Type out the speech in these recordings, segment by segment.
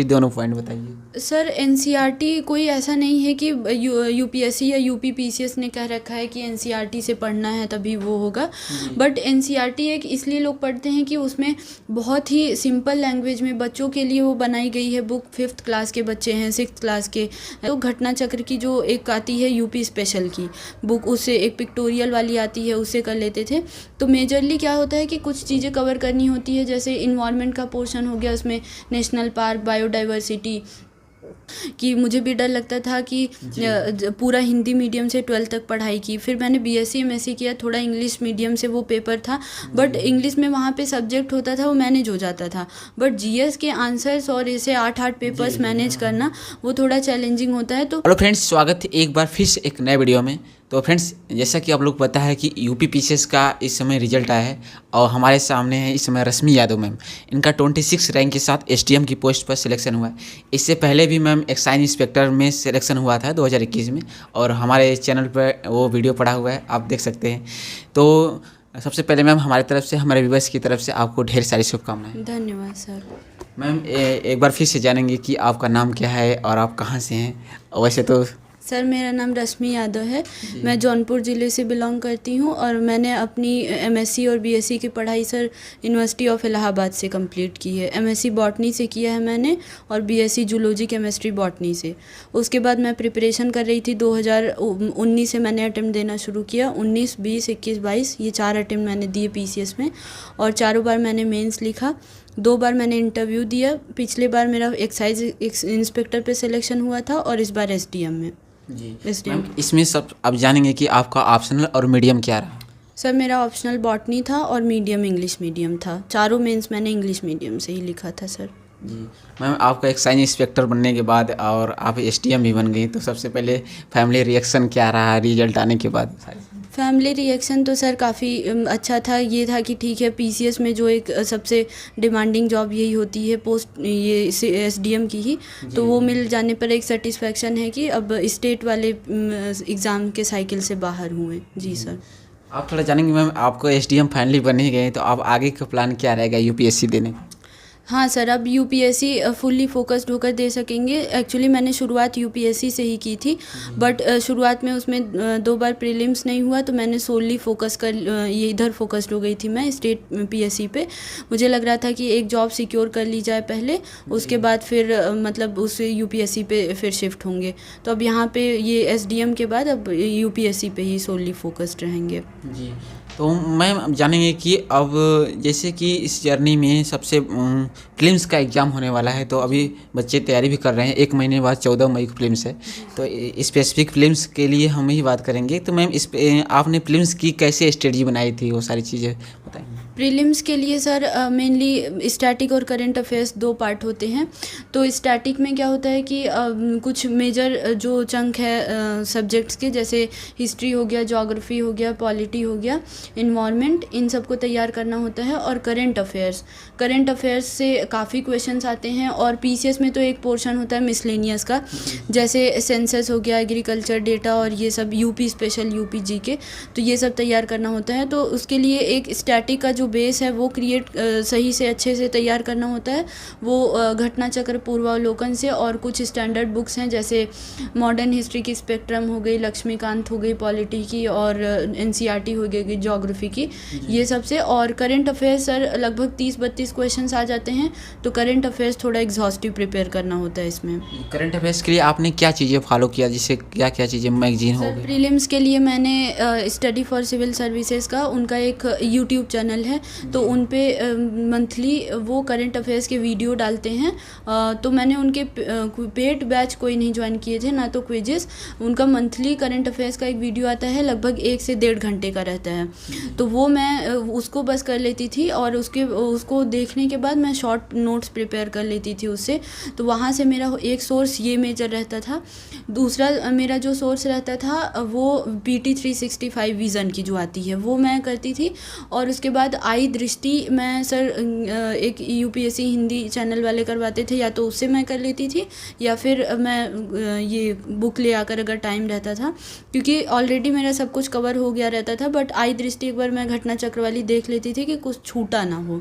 दोनों पॉइंट बताइए। Sir NCERT कोई ऐसा नहीं है कि यूपीएससी या यूपीपीसीएस ने कह रखा है कि एनसीईआरटी से पढ़ना है तभी वो होगा। बट एनसीईआरटी एक इसलिए लोग पढ़ते हैं कि उसमें बहुत ही सिंपल लैंग्वेज में बच्चों के लिए वो बनाई गई है बुक। 5th क्लास के बच्चे हैं, 6th क्लास के, तो घटना चक्र की जो एक आती है यूपी स्पेशल की बुक, उससे एक पिक्टोरियल वाली आती है, उससे कर लेते थे। तो मेजरली क्या होता है कि कुछ चीज़ें कवर करनी होती है, जैसे इन्वायरमेंट का पोर्शन हो गया, उसमें नेशनल पार्क, बायोडाइवर्सिटी कि मुझे भी डर लगता था कि पूरा हिंदी मीडियम से 12th तक पढ़ाई की। फिर मैंने बीएससी एमएससी किया, थोड़ा इंग्लिश मीडियम से वो पेपर था, बट इंग्लिश में वहाँ पे सब्जेक्ट होता था वो मैनेज हो जाता था। बट जीएस के आंसर्स और ऐसे 8 पेपर्स मैनेज करना वो थोड़ा चैलेंजिंग होता है। तो हेलो फ्रेंड्स, स्वागत है एक बार फिर से एक नए वीडियो में। तो फ्रेंड्स, जैसा कि आप लोग पता है कि यूपीपीसीएस का इस समय रिजल्ट आया है और हमारे सामने है इस समय रश्मि यादव मैम। इनका 26 रैंक के साथ एसडीएम की पोस्ट पर सिलेक्शन हुआ है। इससे पहले भी मैम एक्साइज इंस्पेक्टर में सिलेक्शन हुआ था 2021 में, और हमारे चैनल पर वो वीडियो पड़ा हुआ है, आप देख सकते हैं। तो सबसे पहले मैम हमारी तरफ से, हमारे व्यूअर्स की तरफ से आपको ढेर सारी शुभकामनाएं। धन्यवाद सर। मैम एक बार फिर से जानेंगे कि आपका नाम क्या है और आप कहाँ से हैं। वैसे तो सर मेरा नाम रश्मि यादव है, मैं जौनपुर ज़िले से बिलोंग करती हूँ और मैंने अपनी एमएससी और बीएससी की पढ़ाई सर यूनिवर्सिटी ऑफ इलाहाबाद से कंप्लीट की है। एमएससी बॉटनी से किया है मैंने और बीएससी जूलॉजी केमिस्ट्री बॉटनी से। उसके बाद मैं प्रिपरेशन कर रही थी, 2019 से मैंने अटेम्प्ट देना शुरू किया। 19, 20, 21, 22 ये 4 अटेम्प्ट मैंने दिए पीसीएस में, और चारों बार मैंने मेंस लिखा, 2 बार मैंने इंटरव्यू दिया। पिछले बार मेरा एक्साइज इंस्पेक्टर पे सिलेक्शन हुआ था और इस बार एसडीएम में। जी मैम, इसमें सब अब जानेंगे कि आपका ऑप्शनल और मीडियम क्या रहा। सर मेरा ऑप्शनल बॉटनी था और मीडियम इंग्लिश मीडियम था। चारों मेंस मैंने इंग्लिश मीडियम से ही लिखा था सर। जी मैम, आपका एक्साइज इंस्पेक्टर बनने के बाद और आप एसडीएम भी बन गई, तो सबसे पहले फैमिली रिएक्शन क्या रहा रिजल्ट आने के बाद? फैमिली रिएक्शन तो सर काफ़ी अच्छा था। ये था कि ठीक है, पीसीएस में जो एक सबसे डिमांडिंग जॉब यही होती है पोस्ट, ये एसडीएम की ही, तो वो मिल जाने पर एक सेटिस्फेक्शन है कि अब स्टेट वाले एग्ज़ाम के साइकिल से बाहर हुए। जी सर। आप थोड़ा जानेंगे मैम, आपको एसडीएम फाइनली बन ही गए, तो आप आगे का प्लान क्या रहेगा यूपीएससी देने का? हाँ सर, अब यूपीएससी फुल्ली फोकस्ड होकर दे सकेंगे। एक्चुअली मैंने शुरुआत यूपीएससी से ही की थी, बट शुरुआत में उसमें 2 बार प्रीलिम्स नहीं हुआ, तो मैंने सोली फोकस कर ये इधर फोकस्ड हो गई थी मैं स्टेट पीएससी पे। मुझे लग रहा था कि एक जॉब सिक्योर कर ली जाए पहले, उसके बाद फिर मतलब उस यूपीएससी पे फिर शिफ्ट होंगे। तो अब यहाँ पे ये एसडीएम के बाद अब यूपीएससी पे ही सोली फोकस्ड रहेंगे। जी, तो मैम जानेंगे कि अब जैसे कि इस जर्नी में सबसे फिल्म्स का एग्ज़ाम होने वाला है, तो अभी बच्चे तैयारी भी कर रहे हैं। 1 महीने बाद 14 मई को फिल्म्स है, तो स्पेसिफिक फिल्म्स के लिए हम ही बात करेंगे। तो मैम आपने फिल्म्स की कैसे स्ट्रेटजी बनाई थी, वो सारी चीज़ें बताएंगे? प्रीलिम्स के लिए सर मेनली स्टैटिक और करंट अफेयर्स 2 पार्ट होते हैं। तो स्टैटिक में क्या होता है कि कुछ मेजर जो चंक है सब्जेक्ट्स के, जैसे हिस्ट्री हो गया, ज्योग्राफी हो गया, पॉलिटी हो गया, इन्वायरमेंट, इन सबको तैयार करना होता है। और करंट अफेयर्स से काफ़ी क्वेश्चंस आते हैं। और पीसीएस में तो एक पोर्शन होता है मिसलेनियस का, जैसे सेंसस हो गया, एग्रीकल्चर डेटा और ये सब, यूपी स्पेशल, यूपी जीके, तो ये सब तैयार करना होता है। तो उसके लिए एक स्टैटिक का जो बेस है वो क्रिएट सही से अच्छे से तैयार करना होता है। वो घटना चक्र, पूर्वावलोकन से, और कुछ स्टैंडर्ड बुक्स हैं जैसे मॉडर्न हिस्ट्री की स्पेक्ट्रम हो गई, लक्ष्मीकांत हो गई पॉलिटी की, और एनसीईआरटी हो गई ज्योग्राफी की, ये सब से। और करंट अफेयर्स सर लगभग 30-32 क्वेश्चंस आ जाते हैं, तो करंट अफेयर्स थोड़ा एग्जॉस्टिव प्रिपेयर करना होता है इसमें। करंट अफेयर्स के लिए आपने क्या चीज़ें फॉलो किया, जिससे क्या क्या चीज़ें, मैगजीन हो गई? प्रीलिम्स के लिए मैंने स्टडी फॉर सिविल सर्विसेज का उनका एक यूट्यूब चैनल है, तो उन पे मंथली वो करंट अफेयर्स के वीडियो डालते हैं। तो मैंने उनके पेड बैच कोई नहीं ज्वाइन किए थे, ना तो क्विजेस। उनका मंथली करंट अफेयर्स का एक वीडियो आता है, लगभग 1 से 1.5 घंटे का रहता है, तो वो मैं उसको बस कर लेती थी। और उसको देखने के बाद मैं शॉर्ट नोट्स प्रिपेयर कर लेती थी उससे। तो वहाँ से मेरा एक सोर्स ये मेजर रहता था। दूसरा मेरा जो सोर्स रहता था वो PT 365 विज़न की जो आती है वो मैं करती थी। और उसके बाद आई दृष्टि मैं सर एक यूपीएससी हिंदी चैनल वाले करवाते थे, या तो उससे मैं कर लेती थी या फिर मैं ये बुक ले आकर अगर टाइम रहता था, क्योंकि ऑलरेडी मेरा सब कुछ कवर हो गया रहता था। बट आई दृष्टि एक बार मैं घटना चक्र वाली देख लेती थी कि कुछ छूटा ना हो।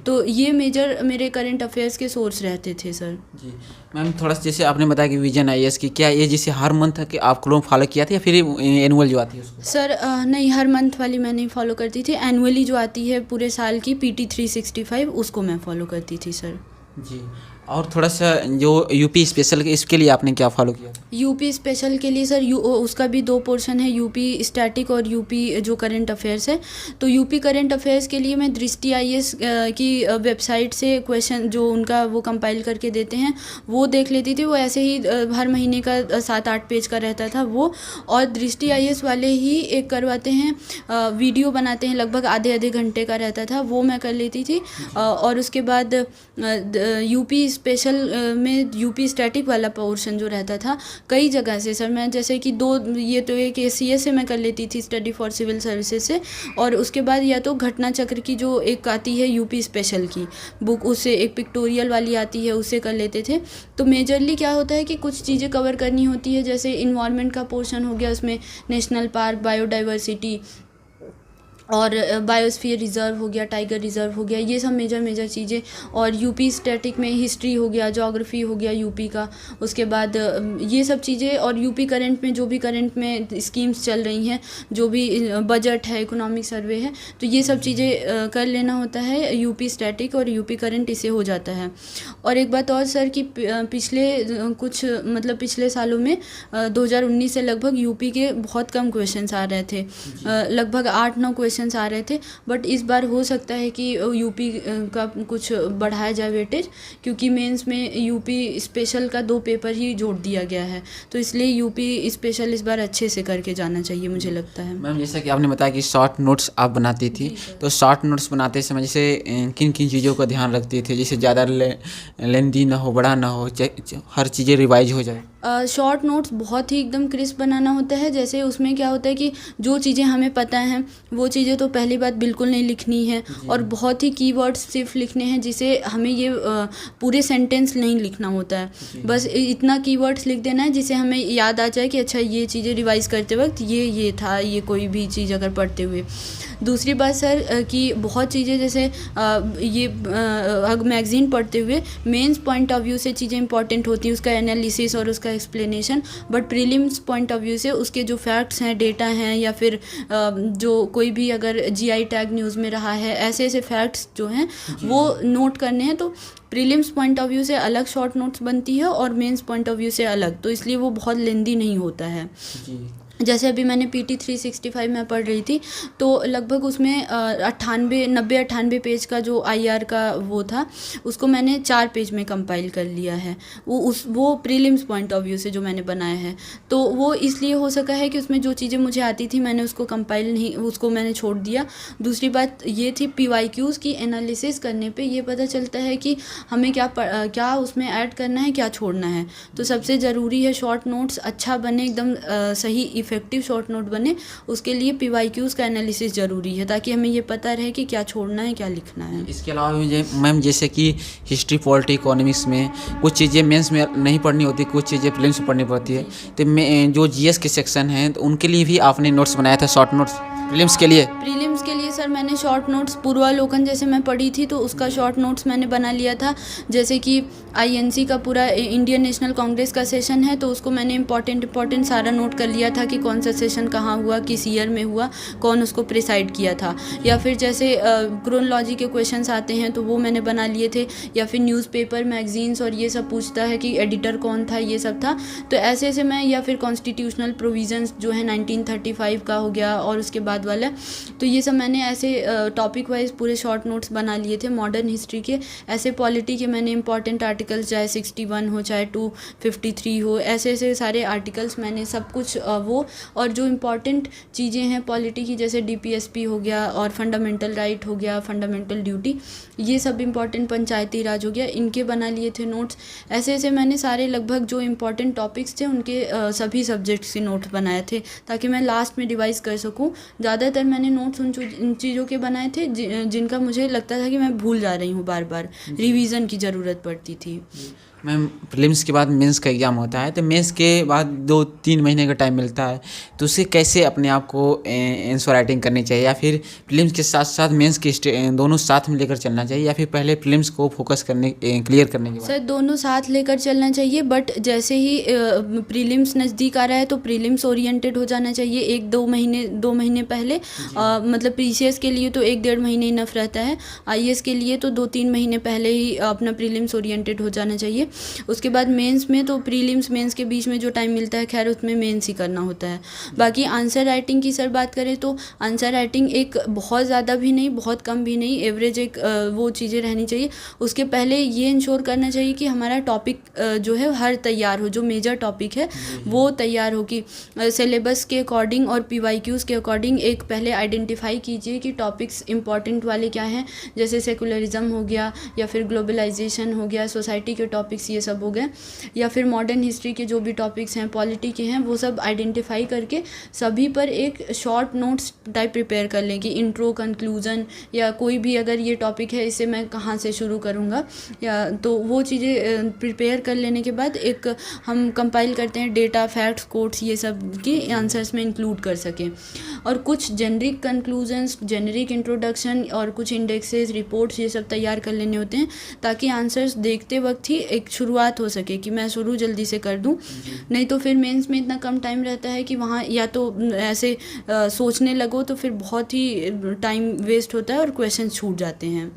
तो ये मेजर मेरे करंट अफेयर्स के सोर्स रहते थे सर। जी मैम, थोड़ा सा जैसे आपने बताया कि विजन आईएएस की, क्या ये जैसे हर मंथ कि आप लोग फॉलो किया था या फिर एनुअल जो आती है उसको? सर नहीं, हर मंथ वाली मैं नहीं फॉलो करती थी। एनुअली जो आती है पूरे साल की PT 365, उसको मैं फॉलो करती थी सर। जी, और थोड़ा सा जो यूपी स्पेशल के, इसके लिए आपने क्या फॉलो किया? यूपी स्पेशल के लिए सर उसका भी 2 पोर्शन है, यूपी स्टैटिक और यूपी जो करंट अफेयर्स है। तो यूपी करंट अफेयर्स के लिए मैं दृष्टि आईएएस की वेबसाइट से क्वेश्चन जो उनका वो कंपाइल करके देते हैं वो देख लेती थी। वो ऐसे ही हर महीने का 7-8 पेज का रहता था वो। और दृष्टि आईएएस वाले ही एक करवाते हैं, वीडियो बनाते हैं, लगभग आधे घंटे का रहता था, वो मैं कर लेती थी। और उसके बाद यूपी स्पेशल में यूपी स्टैटिक वाला पोर्शन जो रहता था कई जगह से सर, मैं जैसे कि 2 ये तो एक ACS से मैं कर लेती थी, स्टडी फॉर सिविल सर्विसेज से, और उसके बाद या तो घटना चक्र की जो एक आती है यूपी स्पेशल की बुक, उससे एक पिक्टोरियल वाली आती है, उससे कर लेते थे। तो मेजरली क्या होता है कि कुछ चीज़ें कवर करनी होती है, जैसे इन्वायरमेंट का पोर्शन हो गया, उसमें नेशनल पार्क, बायोडाइवर्सिटी और बायोस्फीयर रिज़र्व हो गया, टाइगर रिज़र्व हो गया, ये सब मेजर चीज़ें। और यूपी स्टैटिक में हिस्ट्री हो गया, ज्योग्राफी हो गया यूपी का, उसके बाद ये सब चीज़ें। और यूपी करंट में जो भी करंट में स्कीम्स चल रही हैं, जो भी बजट है, इकोनॉमिक सर्वे है, तो ये सब चीज़ें कर लेना होता है यूपी स्टैटिक और यूपी करंट, इसे हो जाता है। और एक बात और सर कि पिछले कुछ मतलब पिछले सालों में 2019 से लगभग यूपी के बहुत कम क्वेश्चंस आ रहे थे, लगभग 8-9 क्वेश्चंस आ रहे थे। बट इस बार हो सकता है कि यूपी का कुछ बढ़ाया जाए वेटेज, क्योंकि मेंस में यूपी स्पेशल का 2 पेपर ही जोड़ दिया गया है, तो इसलिए यूपी स्पेशल इस बार अच्छे से करके जाना चाहिए, मुझे लगता है। मैम, जैसा कि आपने बताया कि शॉर्ट नोट्स आप बनाती थी, तो शॉर्ट नोट्स बनाते समय जैसे किन किन चीज़ों का ध्यान रखती थी, जैसे ज़्यादा लेंदी ना हो, बड़ा ना हो, हर चीज़ें रिवाइज हो जाए? शॉर्ट नोट्स बहुत ही एकदम क्रिस्प बनाना होता है। जैसे उसमें क्या होता है कि जो चीज़ें हमें पता हैं वो चीज़ें तो पहली बात बिल्कुल नहीं लिखनी है, और बहुत ही कीवर्ड्स सिर्फ लिखने हैं, जिसे हमें ये पूरे सेंटेंस नहीं लिखना होता है, बस इतना कीवर्ड्स लिख देना है जिसे हमें याद आ जाए कि अच्छा ये चीज़ें रिवाइज़ करते वक्त ये था, ये कोई भी चीज़ अगर पढ़ते हुए। दूसरी बात सर कि बहुत चीज़ें जैसे ये मैगज़ीन पढ़ते हुए मेंस पॉइंट ऑफ व्यू से चीज़ें इंपॉर्टेंट होती हैं, उसका एनालिसिस और उसका explanation. But prelims point of view से उसके जो फैक्ट्स हैं, डेटा हैं, या फिर जो कोई भी अगर GI टैग न्यूज़ में रहा है, ऐसे ऐसे फैक्ट्स जो हैं वो नोट करने हैं। तो प्रीलिम्स पॉइंट ऑफ व्यू से अलग शॉर्ट नोट्स बनती है और मेंस पॉइंट ऑफ व्यू से अलग, तो इसलिए वो बहुत लेंदी नहीं होता है। जैसे अभी मैंने PT 365 में पढ़ रही थी, तो लगभग उसमें 90-98 पेज का जो IR का वो था, उसको मैंने 4 पेज में कंपाइल कर लिया है। वो प्रीलिम्स पॉइंट ऑफ व्यू से जो मैंने बनाया है, तो वो इसलिए हो सका है कि उसमें जो चीज़ें मुझे आती थी मैंने उसको कंपाइल नहीं, उसको मैंने छोड़ दिया। दूसरी बात ये थी PYQs की एनालिसिस करने पे ये पता चलता है कि हमें क्या उसमें ऐड करना है, क्या छोड़ना है। तो सबसे ज़रूरी है शॉर्ट नोट्स अच्छा बने, एकदम सही इफेक्टिव शॉर्ट नोट बने, उसके लिए PYQs का एनालिसिस ज़रूरी है, ताकि हमें ये पता रहे कि क्या छोड़ना है, क्या लिखना है। इसके अलावा मुझे मैम, जैसे कि हिस्ट्री, पॉलिटी, इकोनॉमिक्स में कुछ चीज़ें मेंस में नहीं पढ़नी होती, कुछ चीज़ें प्रीलिम्स में पढ़नी पड़ती है, तो मैं जो GS के सेक्शन हैं तो उनके लिए भी आपने नोट्स बनाया था, शॉर्ट नोट्स प्रीलिम्स के लिए? प्रीलिम्स के लिए सर मैंने शॉर्ट नोट्स पूर्वालोकन जैसे मैं पढ़ी थी, तो उसका शॉर्ट नोट्स मैंने बना लिया था। जैसे कि INC का पूरा इंडियन नेशनल कांग्रेस का सेशन है, तो उसको मैंने इंपॉर्टेंट सारा नोट कर लिया था कि कौन सा सेशन कहाँ हुआ, किस ईयर में हुआ, कौन उसको प्रिसाइड किया था। या फिर जैसे क्रोनोलॉजी के क्वेश्चंस आते हैं तो वो मैंने बना लिए थे। या फिर न्यूज़पेपर, मैगजीन्स और ये सब पूछता है कि एडिटर कौन था, ये सब था, तो ऐसे ऐसे मैं। या फिर कॉन्स्टिट्यूशनल प्रोविजंस जो है 1935 का हो गया और उसके बाद वाला, तो ये सब मैंने ऐसे टॉपिक वाइज पूरे शॉर्ट नोट्स बना लिए थे। मॉडर्न हिस्ट्री के, ऐसे पॉलिटी के मैंने इंपॉर्टेंट आर्टिकल्स, चाहे 61 हो, चाहे 253 हो, ऐसे ऐसे सारे आर्टिकल्स मैंने सब कुछ वो। और जो इम्पॉर्टेंट चीज़ें हैं पॉलिटी की, जैसे DPSP हो गया और फंडामेंटल राइट हो गया, फंडामेंटल ड्यूटी, ये सब इम्पॉर्टेंट, पंचायती राज हो गया, इनके बना लिए थे नोट्स। ऐसे ऐसे मैंने सारे लगभग जो इम्पॉर्टेंट टॉपिक्स थे उनके सभी सब्जेक्ट्स के नोट्स बनाए थे, ताकि मैं लास्ट में रिवाइज़ कर सकूँ। ज़्यादातर मैंने नोट्स उन चीज़ों के बनाए थे जिनका मुझे लगता था कि मैं भूल जा रही हूँ, बार बार रिवीजन की ज़रूरत पड़ती थी। मैम प्रीलिम्स के बाद मेंस का एग्ज़ाम होता है, तो मेंस के बाद 2-3 महीने का टाइम मिलता है, तो उससे कैसे अपने आप को आंसर राइटिंग करनी चाहिए, या फिर प्रीलिम्स के साथ साथ मेंस के दोनों साथ में लेकर चलना चाहिए, या फिर पहले प्रीलिम्स को फोकस करने क्लियर करने के बाद? सर दोनों साथ लेकर चलना चाहिए, बट जैसे ही प्रीलिम्स नज़दीक आ रहा है तो प्रीलिम्स ओरिएंटेड हो जाना चाहिए 2 महीने पहले। मतलब पीसीएस के लिए तो 1-1.5 महीने इनफ रहता है, आईएएस के लिए तो 2-3 महीने पहले ही अपना प्रीलिम्स ओरिएंटेड हो जाना चाहिए। उसके बाद मेंस में तो प्रीलिम्स मेंस के बीच में जो टाइम मिलता है, खैर उसमें मेंस ही करना होता है। बाकी आंसर राइटिंग की सर बात करें तो आंसर राइटिंग एक बहुत ज़्यादा भी नहीं, बहुत कम भी नहीं, एवरेज एक वो चीज़ें रहनी चाहिए। उसके पहले ये इंश्योर करना चाहिए कि हमारा टॉपिक जो है हर तैयार हो, जो मेजर टॉपिक है वो तैयार हो, कि सिलेबस के अकॉर्डिंग और पीवाईक्यूज़ के अकॉर्डिंग एक पहले आइडेंटिफाई कीजिए कि टॉपिक्स इंपॉर्टेंट वाले क्या हैं, जैसे सेकुलरिज्म हो गया, या फिर ग्लोबलाइजेशन हो गया, सोसाइटी के टॉपिक्स ये सब हो गए, या फिर मॉडर्न हिस्ट्री के जो भी टॉपिक्स हैं, पॉलिटी के हैं, वो सब आइडेंटिफाई करके सभी पर एक शॉर्ट नोट्स टाइप प्रिपेयर कर लें कि इंट्रो, कंक्लूजन, या कोई भी अगर ये टॉपिक है इसे मैं कहाँ से शुरू करूँगा, या तो वो चीज़ें प्रिपेयर कर लेने के बाद एक हम कंपाइल करते हैं डेटा, फैक्ट्स, कोट्स, ये सब की आंसर्स में इंक्लूड कर सकें। और कुछ जेनरिक कंक्लूजन्स, जेनरिक इंट्रोडक्शन और कुछ इंडेक्सेस, रिपोर्ट्स, ये सब तैयार कर लेने होते हैं, ताकि आंसर्स देखते वक्त ही एक शुरुआत हो सके कि मैं शुरू जल्दी से कर दूं। नहीं तो फिर मेंस में इतना कम टाइम रहता है कि वहाँ या तो ऐसे सोचने लगो तो फिर बहुत ही टाइम वेस्ट होता है और क्वेश्चन छूट जाते हैं।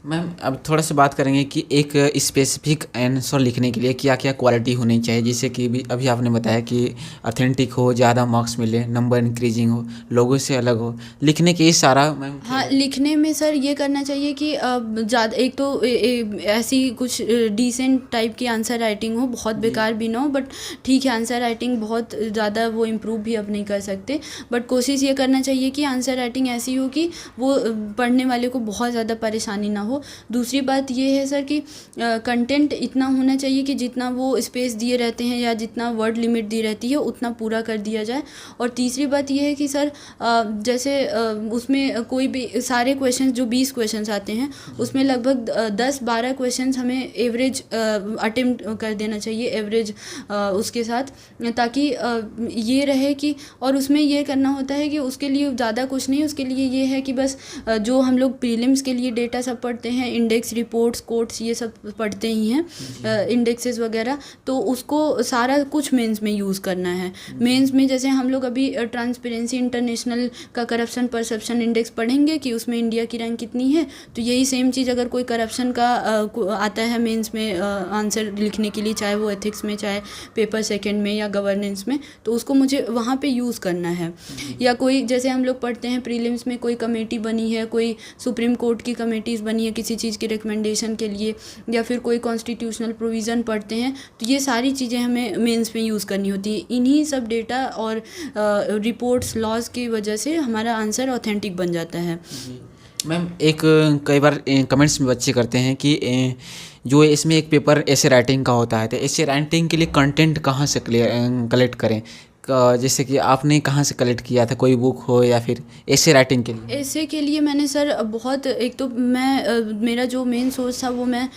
मैम अब थोड़ा सा बात करेंगे कि एक स्पेसिफिक आंसर लिखने के लिए क्या क्या क्वालिटी होनी चाहिए, जैसे कि अभी आपने बताया कि ऑथेंटिक हो, ज़्यादा मार्क्स मिले, नंबर इंक्रीजिंग हो, लोगों से अलग हो, लिखने के ये सारा मैम। हाँ, लिखने में सर ये करना चाहिए कि ज़्यादा एक तो ऐसी कुछ डिसेंट टाइप की आंसर राइटिंग हो, बहुत बेकार भी ना हो, बट ठीक है, आंसर राइटिंग बहुत ज़्यादा वो इम्प्रूव भी अब नहीं कर सकते, बट कोशिश ये करना चाहिए कि आंसर राइटिंग ऐसी हो कि वो पढ़ने वाले को बहुत ज़्यादा परेशानी ना हो। दूसरी बात ये है सर कि कंटेंट इतना होना चाहिए कि जितना वो स्पेस दिए रहते हैं या जितना वर्ड लिमिट दी रहती है उतना पूरा कर दिया जाए। और तीसरी बात ये है कि सर जैसे उसमें कोई भी सारे क्वेश्चन जो 20 क्वेश्चंस आते हैं उसमें लगभग 10-12 क्वेश्चंस हमें एवरेज अटेम्प्ट कर देना चाहिए, एवरेज उसके साथ, ताकि ये रहे कि, और उसमें ये करना होता है कि उसके लिए ज़्यादा कुछ नहीं, उसके लिए ये है कि बस जो हम लोग प्रीलिम्स के लिए डेटा सब पढ़ते हैं, इंडेक्स, रिपोर्ट्स, कोट्स, ये सब पढ़ते ही हैं, इंडेक्सेस वगैरह, तो उसको सारा कुछ मेंस में यूज़ करना है। मेंस में जैसे हम लोग अभी ट्रांसपेरेंसी इंटरनेशनल का करप्शन परसेप्शन इंडेक्स पढ़ेंगे कि उसमें इंडिया की रैंक कितनी है, तो यही सेम चीज़ अगर कोई करप्शन का आता है मेंस में आंसर लिखने के लिए, चाहे वो एथिक्स में, चाहे पेपर सेकंड में या गवर्नेंस में, तो उसको मुझे वहाँ पे यूज़ करना है। या कोई जैसे हम लोग पढ़ते हैं प्रीलिम्स में कोई कमेटी बनी है, कोई सुप्रीम कोर्ट की कमेटीज़ बनी है किसी चीज़ की रिकमेंडेशन के लिए, या फिर कोई कॉन्स्टिट्यूशनल प्रोविज़न पढ़ते हैं, तो ये सारी चीज़ें हमें मेंस में यूज़ करनी होती है। इन्हीं सब डेटा और रिपोर्ट्स, लॉज की वजह से हमारा आंसर ऑथेंटिक बन जाता है। मैम एक कई बार कमेंट्स में बच्चे करते हैं कि जो इसमें एक पेपर ऐसे राइटिंग का होता है, तो ऐसे राइटिंग के लिए कंटेंट कहाँ से कलेक्ट करें, जैसे कि आपने कहाँ से कलेक्ट किया था, कोई बुक हो या फिर ऐसे राइटिंग के लिए? ऐसे के लिए मैंने सर बहुत, एक तो मैं मेरा जो मेन सोर्स था वो मैं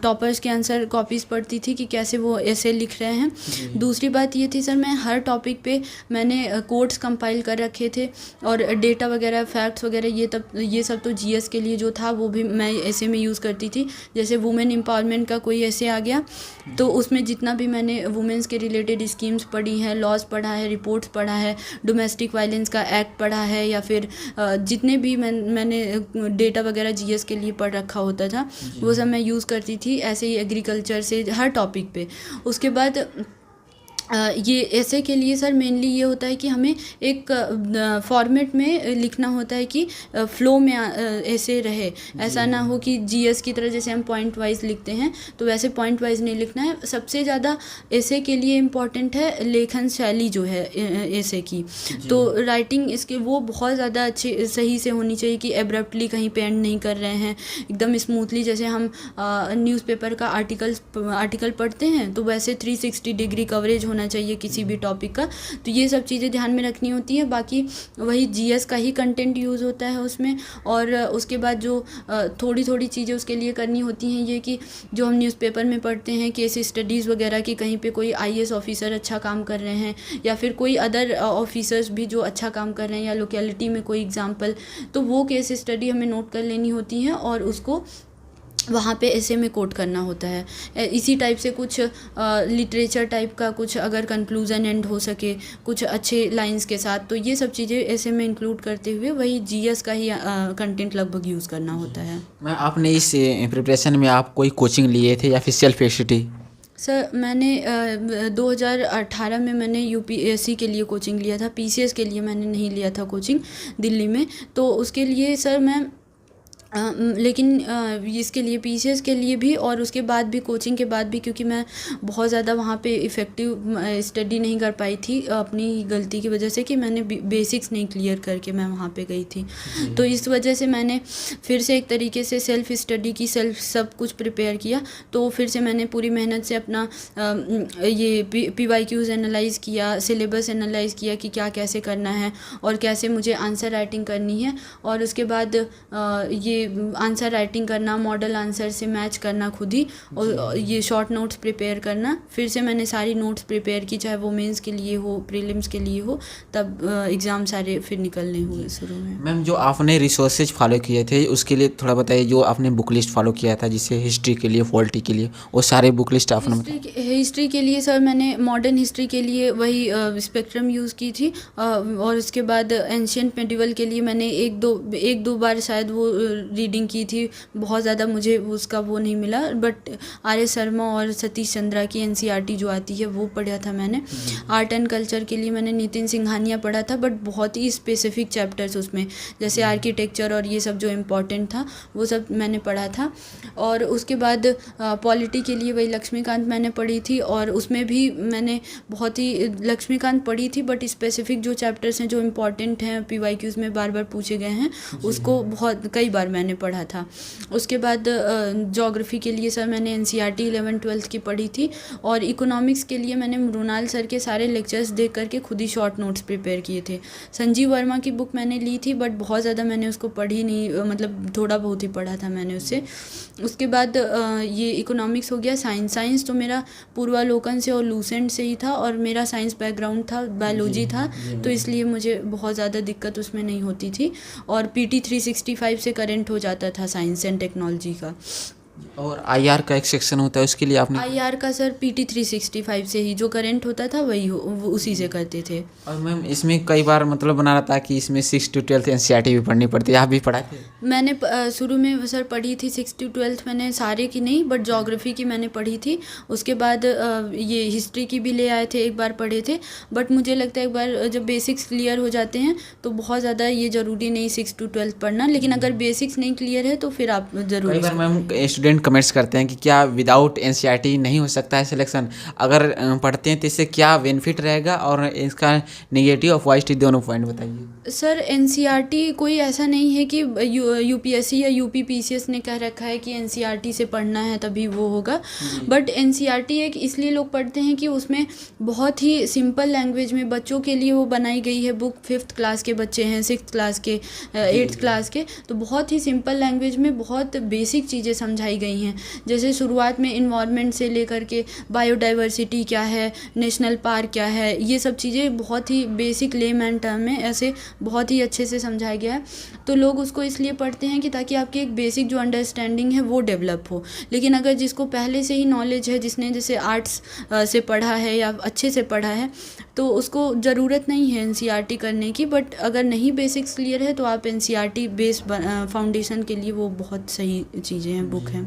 टॉपर्स के आंसर कॉपीज़ पढ़ती थी कि कैसे वो ऐसे लिख रहे हैं। दूसरी बात ये थी सर, मैं हर टॉपिक पे मैंने कोट्स कंपाइल कर रखे थे, और डेटा वगैरह, फैक्ट्स वगैरह, ये सब तो जीएस के लिए जो था वो भी मैं ऐसे में यूज़ करती थी। जैसे वुमेन एम्पावरमेंट का कोई ऐसे आ गया तो उसमें जितना भी मैंने वुमेन्स के रिलेटेड स्कीम्स पढ़ी हैं, लॉज पढ़ा है, रिपोर्ट्स पढ़ा है, डोमेस्टिक वायलेंस का एक्ट पढ़ा है, या फिर जितने भी मैंने डेटा वगैरह जीएस के लिए पढ़ रखा होता था वो सब मैं यूज़ करती थी, ऐसे ही एग्रीकल्चर से हर टॉपिक पे। उसके बाद ये ऐसे के लिए सर मेनली ये होता है कि हमें एक फॉर्मेट में लिखना होता है कि फ़्लो में ऐसे रहे, ऐसा ना हो कि जीएस की तरह जैसे हम पॉइंट वाइज लिखते हैं तो वैसे पॉइंट वाइज नहीं लिखना है। सबसे ज़्यादा ऐसे के लिए इम्पॉर्टेंट है लेखन शैली जो है ऐसे की, तो राइटिंग इसके वो बहुत ज़्यादा अच्छी सही से होनी चाहिए कि एब्रप्टली कहीं पे एंड नहीं कर रहे हैं, एकदम स्मूथली। जैसे हम न्यूज़पेपर का आर्टिकल पढ़ते हैं तो वैसे 360 डिग्री कवरेज होना होना चाहिए किसी भी टॉपिक का, तो ये सब चीज़ें ध्यान में रखनी होती है। बाकी वही जीएस का ही कंटेंट यूज़ होता है उसमें। और उसके बाद जो थोड़ी थोड़ी चीज़ें उसके लिए करनी होती हैं, ये कि जो हम न्यूज़पेपर में पढ़ते हैं केस स्टडीज़ वगैरह की, कहीं पे कोई आईएएस ऑफिसर अच्छा काम कर रहे हैं या फिर कोई अदर ऑफिसर्स भी जो अच्छा काम कर रहे हैं, या लोकेलिटी में कोई एग्जांपल, तो वो केस स्टडी हमें नोट कर लेनी होती है और उसको वहाँ पे ऐसे में कोट करना होता है। इसी टाइप से कुछ लिटरेचर टाइप का कुछ अगर कंक्लूज़न एंड हो सके कुछ अच्छे लाइंस के साथ, तो ये सब चीज़ें ऐसे में इंक्लूड करते हुए वही जीएस का ही कंटेंट लगभग यूज़ करना होता है। मैम आपने इस प्रिपरेशन में आप कोई कोचिंग लिए थे या फिर सेल्फ स्टडी? सर मैंने 2018 में मैंने यूपीएससी के लिए कोचिंग लिया था, पीसीएस के लिए मैंने नहीं लिया था कोचिंग दिल्ली में। तो उसके लिए सर मैं लेकिन इसके लिए पीसीएस के लिए भी और उसके बाद भी कोचिंग के बाद भी, क्योंकि मैं बहुत ज़्यादा वहाँ पे इफ़ेक्टिव स्टडी नहीं कर पाई थी अपनी ही गलती की वजह से कि मैंने बेसिक्स नहीं क्लियर करके मैं वहाँ पे गई थी। तो इस वजह से मैंने फिर से एक तरीके से सेल्फ स्टडी की, सेल्फ सब कुछ प्रिपेयर किया। तो फिर से मैंने पूरी मेहनत से अपना ये PYQs एनालाइज़ किया, सिलेबस एनालाइज़ किया कि क्या कैसे करना है और कैसे मुझे आंसर राइटिंग करनी है। और उसके बाद ये आंसर राइटिंग करना, मॉडल आंसर से मैच करना खुद ही, और ये शॉर्ट नोट्स प्रिपेयर करना। फिर से मैंने सारी नोट्स प्रिपेयर की, चाहे वो मेंस के लिए हो, प्रीलिम्स के लिए हो, तब एग्ज़ाम सारे फिर निकलने हुए शुरू में। मैम जो आपने रिसोर्सेज फॉलो किए थे उसके लिए थोड़ा बताइए। जो आपने बुक लिस्ट फॉलो किया था जिससे हिस्ट्री के लिए, पॉलिटी के लिए, वो सारे बुक लिस्ट आपने हिस्ट्री के लिए सर मैंने मॉडर्न हिस्ट्री के लिए वही स्पेक्ट्रम यूज़ की थी। और उसके बाद एंशियंट मेडिवल के लिए मैंने एक दो बार शायद वो रीडिंग की थी, बहुत ज़्यादा मुझे उसका वो नहीं मिला। बट RS शर्मा और सतीश चंद्रा की NCERT जो आती है वो पढ़ा था मैंने। आर्ट एंड कल्चर के लिए मैंने नितिन सिंघानिया पढ़ा था, बट बहुत ही स्पेसिफिक चैप्टर्स उसमें, जैसे आर्किटेक्चर और ये सब जो इम्पोर्टेंट था वो सब मैंने पढ़ा था। और उसके बाद पॉलिटी के लिए वही लक्ष्मीकांत मैंने पढ़ी थी, और उसमें भी मैंने बहुत ही लक्ष्मीकांत पढ़ी थी, बट स्पेसिफिक जो चैप्टर्स हैं जो इम्पोर्टेंट हैं PYQs में बार बार पूछे गए हैं उसको बहुत कई बार मैंने पढ़ा था। उसके बाद ज्योग्राफी के लिए सर मैंने NCERT 11th-12th की पढ़ी थी। और इकोनॉमिक्स के लिए मैंने मृणाल सर के सारे लेक्चर्स देख करके खुद ही शॉर्ट नोट्स प्रिपेयर किए थे। संजीव वर्मा की बुक मैंने ली थी, बट बहुत ज़्यादा मैंने उसको पढ़ी नहीं, मतलब थोड़ा बहुत ही पढ़ा था मैंने उससे। उसके बाद ये इकोनॉमिक्स हो गया। साइंस तो मेरा पूर्वालोकन से और लूसेंट से ही था, और मेरा साइंस बैकग्राउंड था, बायोलॉजी था, तो इसलिए मुझे बहुत ज़्यादा दिक्कत उसमें नहीं होती थी। और PT 365 से करेंट हो जाता था साइंस एंड टेक्नोलॉजी का। और IR का एक सेक्शन होता है, उसके लिए आपने? IR का सर PT 365 से ही जो करंट होता था वही वो उसी से करते थे। और मैम इसमें कई बार मतलब बना रहता है कि इसमें 6 to 12 NCERT भी पढ़नी पड़ती है, आप भी पढ़ाए थे? मैंने शुरू में सर पढ़ी थी 6 to 12 मैंने सारे की नहीं, बट ज्योग्राफी की मैंने पढ़ी थी। उसके बाद ये हिस्ट्री की भी ले आए थे, एक बार पढ़े थे। बट मुझे लगता है एक बार जब बेसिक्स क्लियर हो जाते हैं तो बहुत ज़्यादा ये ज़रूरी नहीं 6 to 12 पढ़ना, लेकिन अगर बेसिक्स नहीं क्लियर है तो फिर आप ज़रूर। कई बार मैम स्टूडेंट कमेंट्स करते हैं कि क्या विदाउट NCERT नहीं हो सकता है सिलेक्शन? अगर पढ़ते हैं तो इससे क्या बेनिफिट रहेगा, और इसका नेगेटिव और पॉजिटिव दोनों पॉइंट बताइए। सर NCERT कोई ऐसा नहीं है कि UPSC या UPPCS ने कह रखा है कि NCERT से पढ़ना है तभी वो होगा। बट NCERT एक इसलिए लोग पढ़ते हैं कि उसमें बहुत ही सिंपल लैंग्वेज में बच्चों के लिए वो बनाई गई है बुक। 5th क्लास के बच्चे हैं, 6th क्लास के, 8th क्लास के, तो बहुत ही सिंपल लैंग्वेज में बहुत बेसिक चीज़ें समझाई गई हैं। जैसे शुरुआत में इन्वायरमेंट से लेकर के बायोडाइवर्सिटी क्या है, नेशनल पार्क क्या है, ये सब चीज़ें बहुत ही बेसिक लेमैन टर्म में ऐसे बहुत ही अच्छे से समझाया गया है। तो लोग उसको इसलिए पढ़ते हैं कि ताकि आपकी एक बेसिक जो अंडरस्टैंडिंग है वो डेवलप हो। लेकिन अगर जिसको पहले से ही नॉलेज है, जिसने जैसे आर्ट्स से पढ़ा है या अच्छे से पढ़ा है, तो उसको ज़रूरत नहीं है NCERT करने की। बट अगर नहीं बेसिक्स क्लियर है तो आप NCERT बेस फाउंडेशन के लिए वो बहुत सही चीज़ें हैं, बुक है।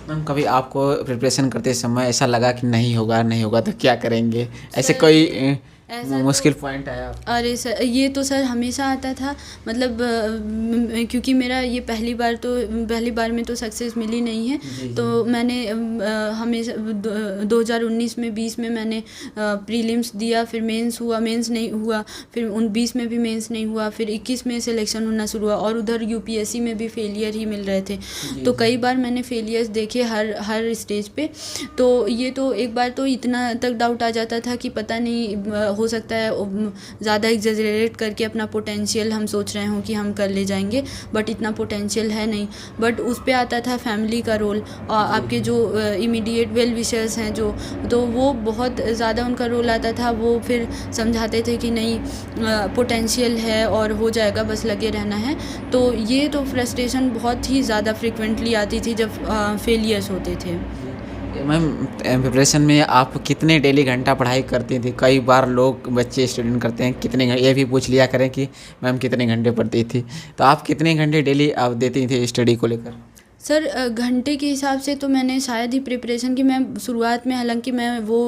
मैम कभी आपको प्रिपरेशन करते समय ऐसा लगा कि नहीं होगा तो क्या करेंगे? ऐसे कोई ऐसा मुश्किल पॉइंट आया? अरे सर, ये तो सर हमेशा आता था, मतलब क्योंकि मेरा ये पहली बार में तो सक्सेस मिली नहीं है। जी, तो मैंने हमेशा 2019 में 20 में मैंने प्रीलिम्स दिया, फिर मेंस हुआ, मेंस नहीं हुआ, फिर 20 में भी मेंस नहीं हुआ, फिर 21 में सिलेक्शन होना शुरू हुआ, और उधर यूपीएससी में भी फेलियर ही मिल रहे थे। तो कई बार मैंने फेलियर्स देखे हर स्टेज पे। तो ये तो एक बार तो इतना तक डाउट आ जाता था कि पता नहीं, हो सकता है ज़्यादा एग्जेजरेट करके अपना पोटेंशियल हम सोच रहे हों कि हम कर ले जाएंगे, बट इतना पोटेंशियल है नहीं। बट उस पे आता था फैमिली का रोल, और आपके जो इमीडिएट वेल विशर्स हैं जो, तो वो बहुत ज़्यादा उनका रोल आता था। वो फिर समझाते थे कि नहीं, पोटेंशियल है और हो जाएगा, बस लगे रहना है। तो ये तो फ्रस्ट्रेशन बहुत ही ज़्यादा फ्रिक्वेंटली आती थी जब फेलियर्स होते थे। मैम, प्रिपरेशन में आप कितने डेली घंटा पढ़ाई करती थी? कई बार लोग बच्चे स्टूडेंट करते हैं कितने ये भी पूछ लिया करें कि मैम कितने घंटे पढ़ती थी, तो आप कितने घंटे डेली आप देती थी स्टडी को लेकर? सर, घंटे के हिसाब से तो मैंने शायद ही प्रिपरेशन की, मैं शुरुआत में, हालांकि मैं वो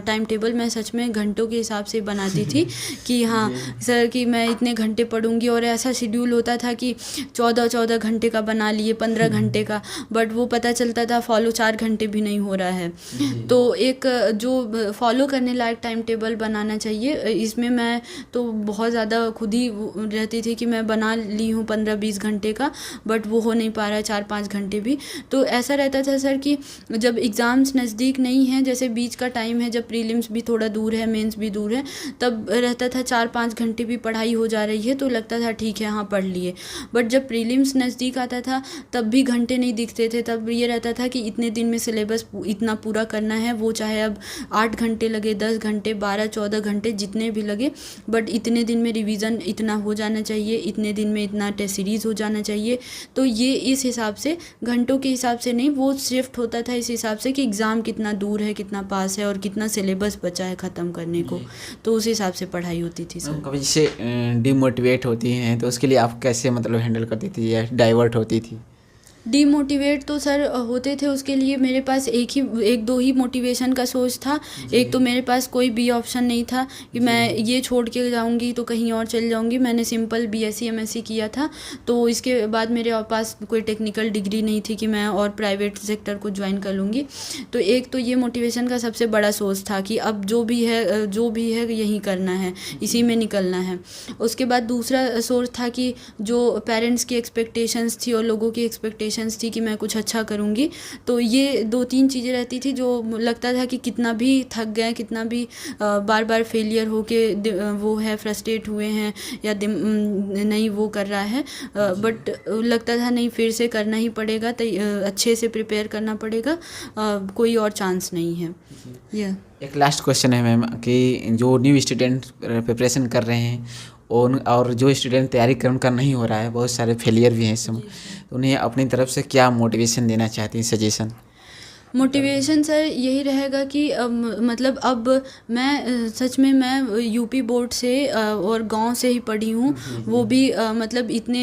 टाइम टेबल मैं सच में घंटों के हिसाब से बनाती थी कि हाँ सर, कि मैं इतने घंटे पढ़ूंगी, और ऐसा शेड्यूल होता था कि 14 घंटे का बना लिए, 15 घंटे का, बट वो पता चलता था फॉलो 4 घंटे भी नहीं हो रहा है। तो एक जो फॉलो करने लायक टाइम टेबल बनाना चाहिए, इसमें मैं तो बहुत ज़्यादा खुद ही रहती थी कि मैं बना ली हूँ 15-20 घंटे का, बट वो हो नहीं पा रहा है 4-5 घंटे भी। तो ऐसा रहता था सर कि जब एग्ज़ाम्स नज़दीक नहीं हैं, जैसे बीच का टाइम है जब प्रीलिम्स भी थोड़ा दूर है, मेंस भी दूर है, तब रहता था 4-5 घंटे भी पढ़ाई हो जा रही है तो लगता था ठीक है, हाँ पढ़ लिए। बट जब प्रीलिम्स नज़दीक आता था तब भी घंटे नहीं दिखते थे। तब ये रहता था कि इतने दिन में सिलेबस इतना पूरा करना है, वो चाहे अब 8 घंटे लगे, 10 घंटे, 12-14 घंटे जितने भी लगे, बट इतने दिन में रिवीजन इतना हो जाना चाहिए, इतने दिन में इतना टेस्ट सीरीज़ हो जाना चाहिए। तो ये इस हिसाब से, घंटों के हिसाब से नहीं, वो शिफ्ट होता था इस हिसाब से कि एग्ज़ाम कितना दूर है, कितना पास है, और कितना सिलेबस बचा है ख़त्म करने को। तो उस हिसाब से पढ़ाई होती थी सर। कभी जैसे डिमोटिवेट होती हैं तो उसके लिए आप कैसे मतलब हैंडल करती थी या डाइवर्ट होती थी? डीमोटिवेट तो सर होते थे, उसके लिए मेरे पास एक दो ही मोटिवेशन का सोर्स था। एक तो मेरे पास कोई बी ऑप्शन नहीं था कि मैं ये छोड़ के जाऊंगी तो कहीं और चल जाऊंगी। मैंने सिंपल बीएससी एमएससी किया था, तो इसके बाद मेरे पास कोई टेक्निकल डिग्री नहीं थी कि मैं और प्राइवेट सेक्टर को ज्वाइन कर लूँगी। तो एक तो ये मोटिवेशन का सबसे बड़ा सोर्स था कि अब जो भी है यही करना है, इसी में निकलना है। उसके बाद दूसरा सोर्स था कि जो पेरेंट्स की एक्सपेक्टेशंस थी और लोगों की एक्सपेक्टेशंस थी कि मैं कुछ अच्छा करूँगी। तो ये 2-3 चीज़ें रहती थी जो लगता था कि कितना भी थक गए, कितना भी बार बार फेलियर हो के वो है फ्रस्ट्रेट हुए हैं या नहीं वो कर रहा है, बट लगता था नहीं, फिर से करना ही पड़ेगा, तो अच्छे से प्रिपेयर करना पड़ेगा, कोई और चांस नहीं है। एक लास्ट क्वेश्चन है मैम कि जो न्यू स्टूडेंट प्रिपरेशन कर रहे हैं और जो स्टूडेंट तैयारी कर उनका नहीं हो रहा है, बहुत सारे फेलियर भी हैं इस समय, तो उन्हें अपनी तरफ से क्या मोटिवेशन देना चाहती हैं, सजेशन? मोटिवेशन सर यही रहेगा कि मतलब अब मैं सच में मैं यूपी बोर्ड से और गांव से ही पढ़ी हूँ, वो भी मतलब इतने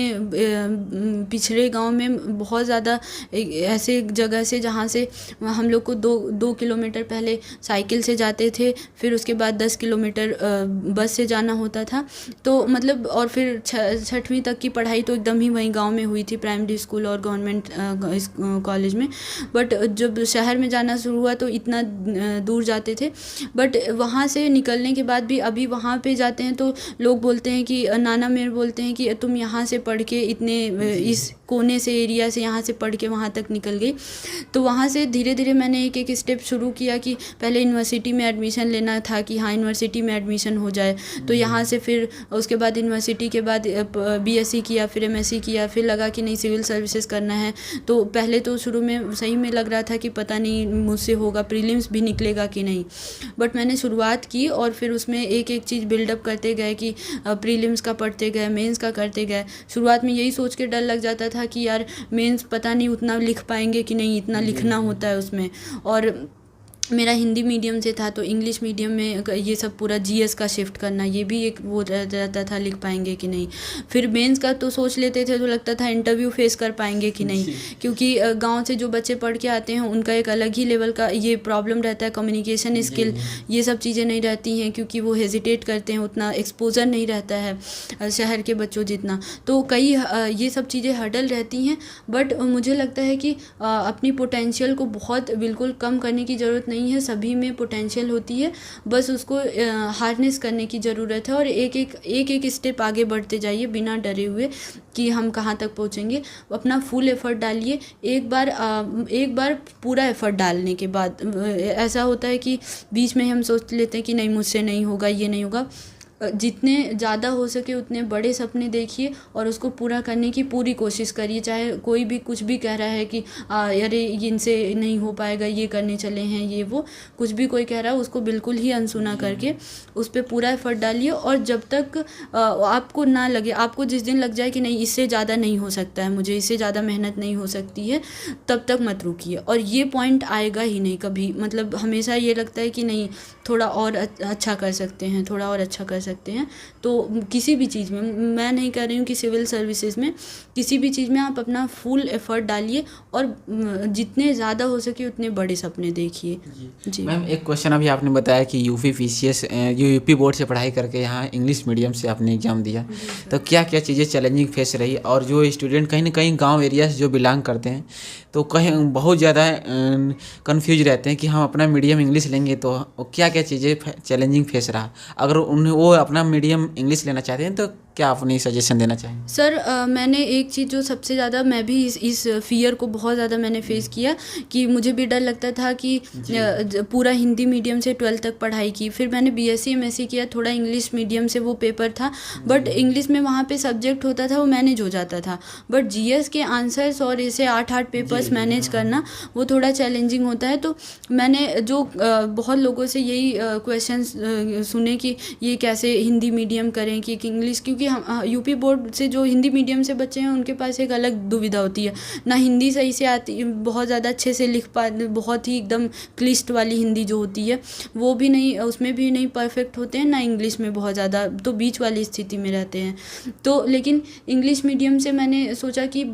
पिछड़े गांव में, बहुत ज़्यादा ऐसे जगह से जहाँ से हम लोग को 2 किलोमीटर पहले साइकिल से जाते थे, फिर उसके बाद 10 किलोमीटर बस से जाना होता था। तो मतलब और फिर 6वीं तक की पढ़ाई तो एकदम ही वहीं गाँव में हुई थी, प्राइमरी स्कूल और गवर्नमेंट कॉलेज में। बट जब शहर में जाना शुरू हुआ तो इतना दूर जाते थे, बट वहाँ से निकलने के बाद भी अभी वहाँ पे जाते हैं तो लोग बोलते हैं कि नाना मेरे बोलते हैं कि तुम यहाँ से पढ़ के इतने इस कोने से एरिया से यहाँ से पढ़ के वहाँ तक निकल गई। तो वहाँ से धीरे धीरे मैंने एक एक स्टेप शुरू किया कि पहले यूनिवर्सिटी में एडमिशन लेना था कि हाँ यूनिवर्सिटी में एडमिशन हो जाए, तो यहाँ से फिर उसके बाद यूनिवर्सिटी के बाद बीएससी किया, फिर एमएससी किया, फिर लगा कि नहीं सिविल सर्विसेज करना है। तो पहले तो शुरू में सही में लग रहा था कि पता नहीं मुझसे होगा, प्रीलिम्स भी निकलेगा कि नहीं, बट मैंने शुरुआत की और फिर उसमें एक एक चीज़ बिल्डअप करते गए कि प्रीलिम्स का पढ़ते गए, मेंस का करते गए। शुरुआत में यही सोच के डर लग जाता था कि यार मेंस पता नहीं उतना लिख पाएंगे कि नहीं, इतना लिखना होता है उसमें। और मेरा हिंदी मीडियम से था तो इंग्लिश मीडियम में ये सब पूरा जीएस का शिफ्ट करना, ये भी एक वो रहता था लिख पाएंगे कि नहीं। फिर मेंस का तो सोच लेते थे तो लगता था इंटरव्यू फेस कर पाएंगे कि नहीं, क्योंकि गांव से जो बच्चे पढ़ के आते हैं उनका एक अलग ही लेवल का ये प्रॉब्लम रहता है, कम्युनिकेशन स्किल ये सब चीज़ें नहीं रहती हैं, क्योंकि वो हेजिटेट करते हैं, उतना एक्सपोजर नहीं रहता है शहर के बच्चों जितना। तो कई ये सब चीज़ें हर्डल रहती हैं। बट मुझे लगता है कि अपनी पोटेंशियल को बहुत बिल्कुल कम करने की ज़रूरत नहीं है, सभी में पोटेंशियल होती है, बस उसको हार्नेस करने की ज़रूरत है और एक एक स्टेप आगे बढ़ते जाइए बिना डरे हुए कि हम कहाँ तक पहुँचेंगे। अपना फुल एफर्ट डालिए। एक बार पूरा एफर्ट डालने के बाद ऐसा होता है कि बीच में हम सोच लेते हैं कि नहीं मुझसे नहीं होगा, ये नहीं होगा। जितने ज़्यादा हो सके उतने बड़े सपने देखिए और उसको पूरा करने की पूरी कोशिश करिए। चाहे कोई भी कुछ भी कह रहा है कि अरे इनसे नहीं हो पाएगा, ये करने चले हैं, ये वो कुछ भी कोई कह रहा है उसको बिल्कुल ही अनसुना करके उस पर पूरा एफर्ट डालिए। और जब तक आपको ना लगे, आपको जिस दिन लग जाए कि नहीं इससे ज़्यादा नहीं हो सकता है, मुझे इससे ज़्यादा मेहनत नहीं हो सकती है, तब तक मत रुकिए। और ये पॉइंट आएगा ही नहीं कभी, मतलब हमेशा ये लगता है कि नहीं थोड़ा और अच्छा कर सकते हैं, थोड़ा और अच्छा कर सकते हैं। तो किसी भी चीज़ में, मैं नहीं कह रही हूँ कि सिविल सर्विसेज में, किसी भी चीज़ में आप अपना फुल एफर्ट डालिए और जितने ज़्यादा हो सके उतने बड़े सपने देखिए। जी मैम, एक क्वेश्चन अभी आपने बताया कि यूपी पीसीएस यूपी बोर्ड से पढ़ाई करके यहाँ इंग्लिश मीडियम से आपने एग्ज़ाम दिया, तो क्या क्या चीज़ें चैलेंजिंग फेस रही? और जो स्टूडेंट कहीं ना कहीं गांव एरिया से जो बिलोंग करते हैं तो कहीं बहुत ज़्यादा कंफ्यूज रहते हैं कि हम अपना मीडियम इंग्लिश लेंगे तो क्या क्या चीज़ें चैलेंजिंग फेस रहा? अगर उन्हें वो अपना मीडियम इंग्लिश लेना चाहते हैं तो क्या अपनी सजेशन देना चाहेंगे? सर मैंने एक चीज़ जो सबसे ज़्यादा, मैं भी इस फियर को बहुत ज़्यादा मैंने फेस किया कि मुझे भी डर लगता था कि पूरा हिंदी मीडियम से 12th तक पढ़ाई की, फिर मैंने बीएससी एमएससी किया, थोड़ा इंग्लिश मीडियम से वो पेपर था, बट इंग्लिश में वहाँ पे सब्जेक्ट होता था वो मैनेज हो जाता था। बट जीएस के आंसर्स और इसे 8 पेपर्स मैनेज करना वो थोड़ा चैलेंजिंग होता है। तो मैंने जो बहुत लोगों से यही क्वेश्चन सुने कि ये कैसे हिंदी मीडियम करें कि इंग्लिश, क्योंकि हम यूपी बोर्ड से जो हिंदी मीडियम से बच्चे हैं उनके पास एक अलग दुविधा होती है, ना हिंदी सही से आती, बहुत ज़्यादा अच्छे से लिख पा, बहुत ही एकदम क्लिष्ट वाली हिंदी जो होती है वो भी नहीं, उसमें भी नहीं परफेक्ट होते हैं, ना इंग्लिश में बहुत ज़्यादा, तो बीच वाली स्थिति में रहते हैं। तो लेकिन इंग्लिश मीडियम से मैंने सोचा कि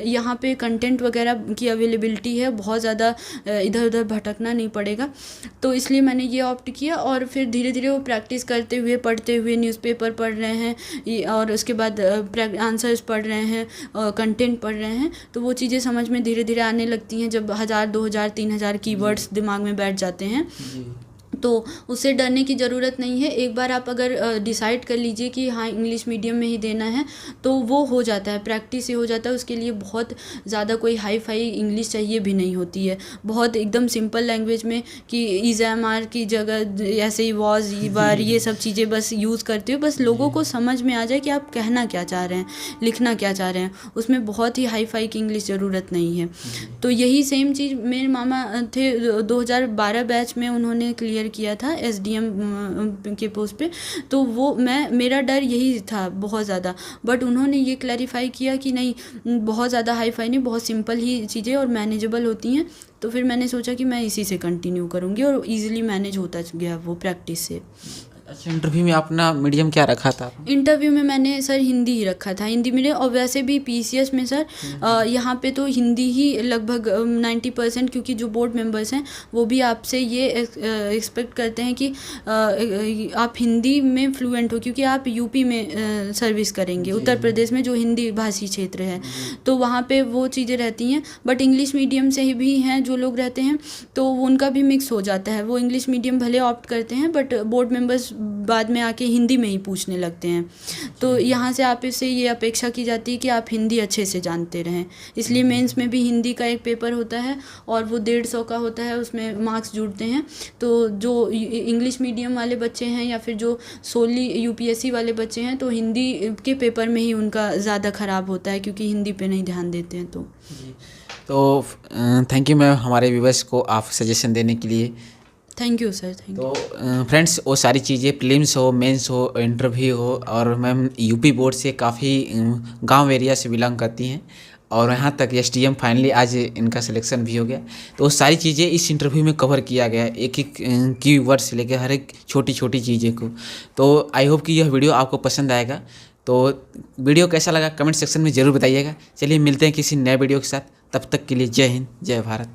यहाँ पे कंटेंट वगैरह की अवेलेबिलिटी है, बहुत ज़्यादा इधर उधर भटकना नहीं पड़ेगा, तो इसलिए मैंने ये ऑप्ट किया। और फिर धीरे धीरे वो प्रैक्टिस करते हुए, पढ़ते हुए, न्यूज़पेपर पढ़ रहे हैं और उसके बाद आंसर्स पढ़ रहे हैं, कंटेंट पढ़ रहे हैं, तो वो चीज़ें समझ में धीरे धीरे आने लगती हैं जब 1000, 2000, 3000 कीवर्ड्स दिमाग में बैठ जाते हैं। तो उससे डरने की ज़रूरत नहीं है। एक बार आप अगर डिसाइड कर लीजिए कि हाँ इंग्लिश मीडियम में ही देना है तो वो हो जाता है, प्रैक्टिस ही हो जाता है। उसके लिए बहुत ज़्यादा कोई हाई फाई इंग्लिश चाहिए भी नहीं होती है, बहुत एकदम सिंपल लैंग्वेज में कि इज़ एम आर की जगह ऐसे ही वॉज, बार, ये सब चीज़ें बस यूज़ करते हो, बस लोगों को समझ में आ जाए कि आप कहना क्या चाह रहे हैं, लिखना क्या चाह रहे हैं, उसमें बहुत ही हाई फाई की इंग्लिश ज़रूरत नहीं है। तो यही सेम चीज़ मेरे मामा थे 2012 बैच में, उन्होंने क्लियर किया था एसडीएम के पोस्ट पे, तो वो मेरा डर यही था बहुत ज़्यादा, बट उन्होंने ये क्लैरिफाई किया कि नहीं बहुत ज़्यादा हाई फाई नहीं, बहुत सिंपल ही चीज़ें और मैनेजेबल होती हैं। तो फिर मैंने सोचा कि मैं इसी से कंटिन्यू करूँगी और इजीली मैनेज होता गया वो प्रैक्टिस से। अच्छा, इंटरव्यू में अपना मीडियम क्या रखा था? इंटरव्यू में मैंने सर हिंदी ही रखा था, हिंदी मीडियम। और वैसे भी पीसीएस में सर यहाँ पे तो हिंदी ही लगभग 90%, क्योंकि जो बोर्ड मेंबर्स हैं वो भी आपसे ये एक्सपेक्ट करते हैं कि आप हिंदी में फ्लुएंट हो, क्योंकि आप यूपी में सर्विस करेंगे, उत्तर प्रदेश में जो हिंदी भाषी क्षेत्र है, तो वहाँ पे वो चीज़ें रहती हैं। बट इंग्लिश मीडियम से ही भी हैं जो लोग रहते हैं तो उनका भी मिक्स हो जाता है, वो इंग्लिश मीडियम भले ऑप्ट करते हैं बट बोर्ड मेंबर्स बाद में आके हिंदी में ही पूछने लगते हैं। तो यहाँ से आप इससे ये अपेक्षा की जाती है कि आप हिंदी अच्छे से जानते रहें, इसलिए मेंस में भी हिंदी का एक पेपर होता है और वो 150 का होता है, उसमें मार्क्स जुड़ते हैं। तो जो इंग्लिश मीडियम वाले बच्चे हैं या फिर जो सोली यूपीएससी वाले बच्चे हैं तो हिंदी के पेपर में ही उनका ज़्यादा ख़राब होता है, क्योंकि हिंदी पे नहीं ध्यान देते हैं। तो थैंक यू मैम हमारे व्यूअर्स को आप सजेशन देने के लिए। Thank you sir, thank you. तो फ्रेंड्स वो सारी चीज़ें प्रीलिम्स हो, मेंस हो, इंटरव्यू हो, और मैम यूपी बोर्ड से काफ़ी गांव एरिया से बिलोंग करती हैं और यहाँ तक STM फाइनली आज इनका सिलेक्शन भी हो गया। तो वो सारी चीज़ें इस इंटरव्यू में कवर किया गया है, एक एक कीवर्ड से लेकर हर एक छोटी छोटी चीज़ें को। तो आई होप कि यह वीडियो आपको पसंद आएगा। तो वीडियो कैसा लगा कमेंट सेक्शन में ज़रूर बताइएगा। चलिए मिलते हैं किसी नए वीडियो के साथ, तब तक के लिए जय हिंद जय भारत।